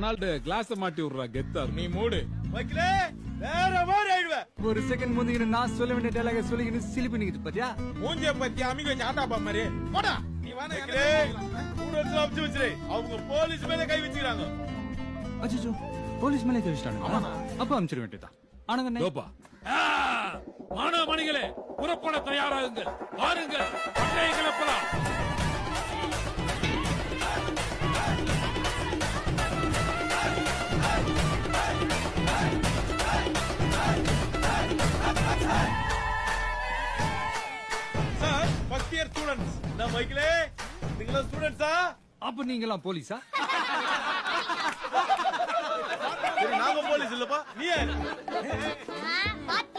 Ronald class மாட்டி விடுறா கெத்தா. நீ மூடு வைக்கலே வேற மாதிரி ஆயிடுவ. ஒரு செகண்ட் முந்திக்கிட்டு நான் சொல்ல வேண்டிய டேலாக சொல்லிக்கிட்டு சிலிப்பு நிக்குது பாத்தியா? மூஞ்சிய பத்தி அமிக சாட்டாப்பா மாதிரி போடா. நீ வானே ஸ்டூடண்ட்ஸ் அப்ச்சு வச்சிரே. அவங்க போலீஸ் மேல கை வச்சிராங்க. அச்சோ போலீஸ் மேலே கை வச்சிட்டானுங்க. அப்ப அமிச்சிர வேண்டியதா. ஆனங்க தோப்பா மாணவ மணிகளே புறப்பட தயாராகுங்கள். வாருங்கள் பண்டைய கிளப்பலாம். சார் ஃபர்ஸ்ட் இயர் ஸ்டூடண்ட்ஸ் நான் வைக்கலே. நீங்களா ஸ்டூடண்ட்ஸா? அப்ப நீங்கலாம் போலீஸா? நாம போலீஸ் இல்லப்பா. நீ பாத்து